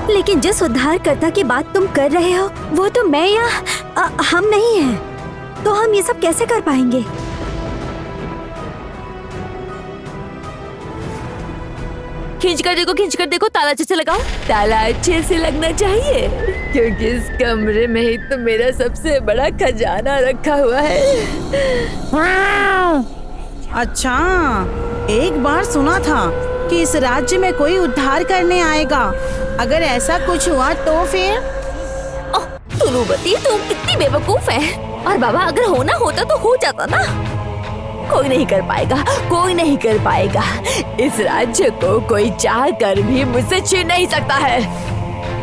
लेकिन जिस उद्धारकर्ता की बात तुम कर रहे हो वो तो मैं या हम नहीं हैं। तो हम ये सब कैसे कर पाएंगे? खींच कर देखो, ताला अच्छे से लगाओ। ताला अच्छे से लगना चाहिए क्योंकि इस कमरे में ही तो मेरा सबसे बड़ा खजाना रखा हुआ है। अच्छा, एक बार सुना था कि इस राज्य में कोई उद्धार करने आएगा। अगर ऐसा कुछ हुआ तो फिर? तुलुबती, तुम कितनी बेवकूफ है। और बाबा, अगर होना होता तो हो जाता ना। कोई नहीं कर पाएगा, कोई नहीं कर पाएगा। इस राज्य को कोई चाह कर भी मुझसे छीन नहीं सकता है।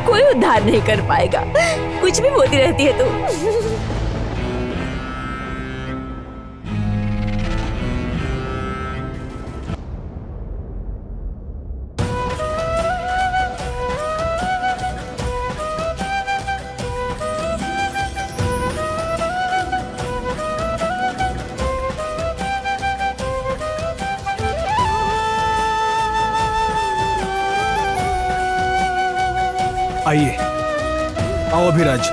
कोई उद्धार नहीं कर पाएगा। कुछ भी बोलती रहती है तू। आइए, आओ अभिराज।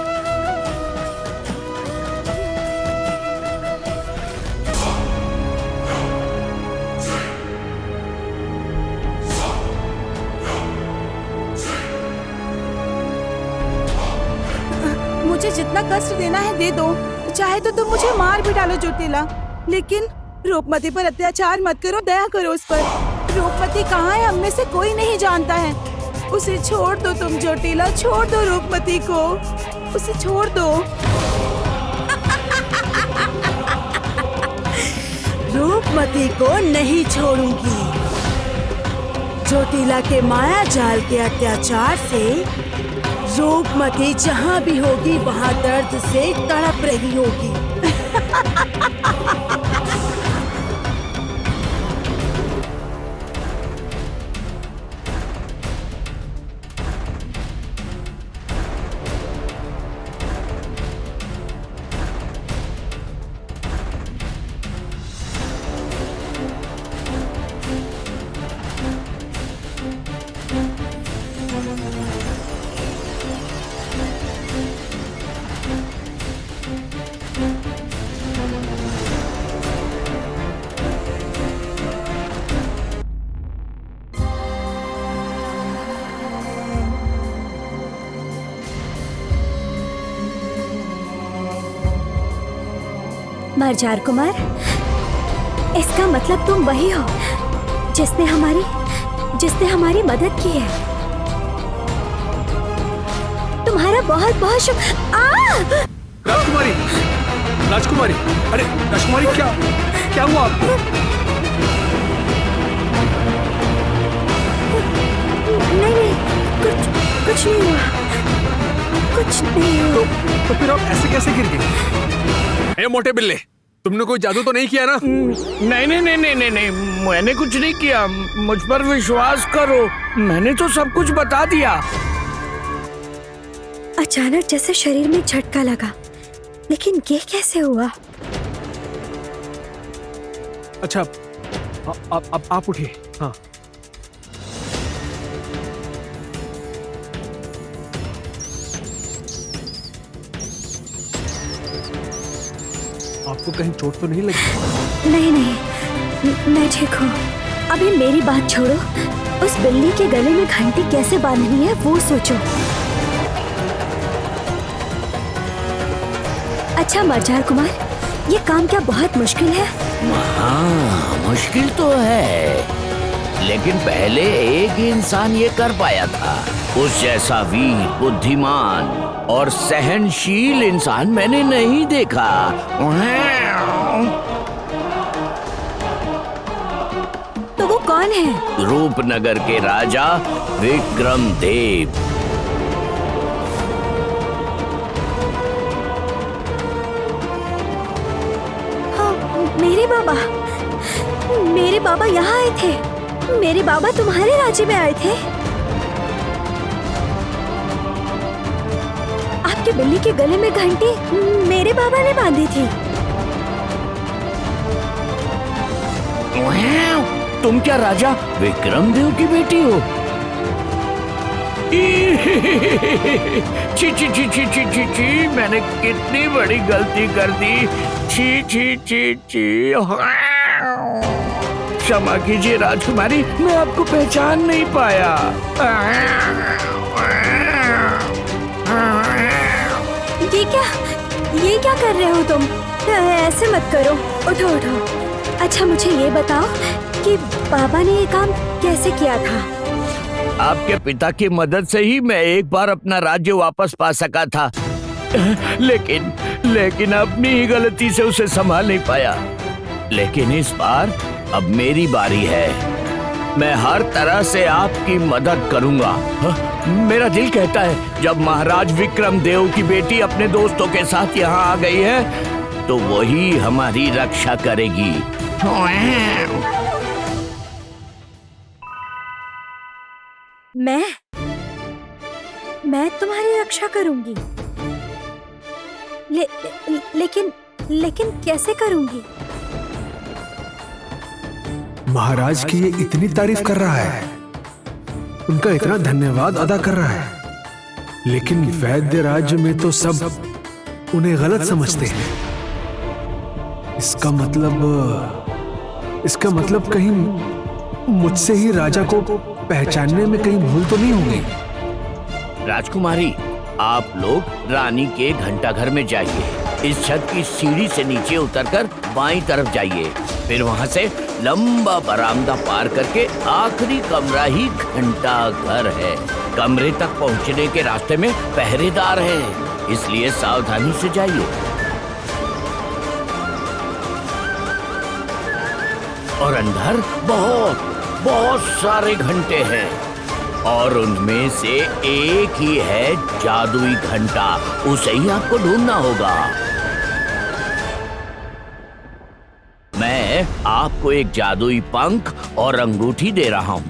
मुझे जितना कष्ट देना है दे दो, चाहे तो तुम मुझे मार भी डालो ज्योतिला, लेकिन रूपमती पर अत्याचार मत करो, दया करो उस पर। रूपमती कहाँ है, हम में से कोई नहीं जानता है। उसे छोड़ दो तुम ज्योतिला, छोड़ दो रूपमती को, उसे छोड़ दो। रूपमती को नहीं छोड़ूंगी। ज्योतिला के माया जाल के अत्याचार से रूपमती जहाँ भी होगी वहाँ दर्द से तड़प रही होगी। मरजार कुमार, इसका मतलब तुम वही हो जिसने हमारी मदद की है। तुम्हारा बहुत बहुत राजकुमारी, राजकुमारी, अरे राजकुमारी, क्या हुआ आपको? नहीं, कुछ नहीं हुआ, कुछ नहीं हुआ। तो फिर आप ऐसे कैसे गिर गए? ए मोटे बिल्ले, तुमने कोई जादू तो नहीं किया ना? नहीं, मैंने कुछ नहीं किया। मुझ पर विश्वास करो, मैंने तो सब कुछ बता दिया। अचानक जैसे शरीर में झटका लगा, लेकिन ये कैसे हुआ? अच्छा, आप उठिए। हाँ, आपको कहीं चोट तो नहीं लगी? नहीं, मैं ठीक हूँ। अभी मेरी बात छोड़ो, उस बिल्ली के गले में घंटी कैसे बांधनी है वो सोचो। अच्छा मरजार कुमार, ये काम क्या बहुत मुश्किल है? हाँ, मुश्किल तो है, लेकिन पहले एक ही इंसान ये कर पाया था। उस जैसा वीर, बुद्धिमान और सहनशील इंसान मैंने नहीं देखा। तो वो कौन है? रूपनगर के राजा विक्रमदेव। हाँ, मेरे बाबा यहाँ आए थे। मेरे बाबा तुम्हारे राज्य में आए थे। आपके बिल्ली के गले में घंटी मेरे बाबा ने बांधी थी। तुम क्या राजा विक्रमदेव की बेटी हो? छी छी छी छी छी छी छी, मैंने कितनी बड़ी गलती कर दी। छी छी छी छी। क्षमा कीजिए राजकुमारी, मैं आपको पहचान नहीं पाया। ये क्या कर रहे हो तुम? ऐसे मत करो, उठो उठो। अच्छा मुझे ये बताओ कि बाबा ने ये काम कैसे किया था? आपके पिता की मदद से ही मैं एक बार अपना राज्य वापस पा सका था, लेकिन अपनी ही गलती से उसे संभाल नहीं पाया। लेकिन इस बार अब मेरी बारी है। मैं हर तरह से आपकी मदद करूंगा। मेरा दिल कहता है जब महाराज विक्रम देव की बेटी अपने दोस्तों के साथ यहाँ आ गई है तो वही हमारी रक्षा करेगी। मैं तुम्हारी रक्षा करूंगी। लेकिन कैसे करूंगी? महाराज की ये इतनी तारीफ कर रहा है, उनका इतना धन्यवाद अदा कर रहा है, लेकिन वैद्य राज्य में तो सब उन्हें गलत समझते हैं। इसका मतलब कहीं मुझसे ही राजा को पहचानने में कहीं भूल तो नहीं होगी। राजकुमारी, आप लोग रानी के घंटाघर में जाइए। इस छत की सीढ़ी से नीचे उतरकर बाईं तरफ जाइए, फिर वहाँ से लंबा बरामदा पार करके आखिरी कमरा ही घंटाघर है। कमरे तक पहुँचने के रास्ते में पहरेदार हैं, इसलिए सावधानी से जाइए। और अंदर बहुत सारे घंटे हैं और उनमें से एक ही है जादुई घंटा, उसे ही आपको ढूंढना होगा। मैं आपको एक जादुई पंख और अंगूठी दे रहा हूं।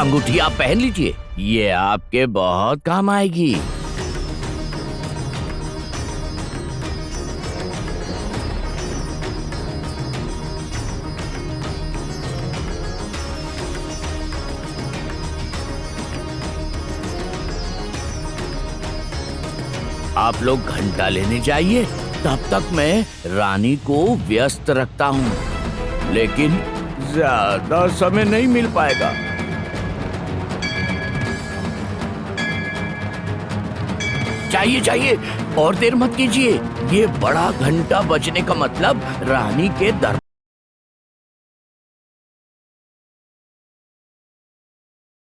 अंगूठी आप पहन लीजिए, ये आपके बहुत काम आएगी। आप लोग घंटा लेने जाइए, तब तक मैं रानी को व्यस्त रखता हूँ, लेकिन ज्यादा समय नहीं मिल पाएगा। चाहिए और देर मत कीजिए। ये बड़ा घंटा बजने का मतलब रानी के दरबार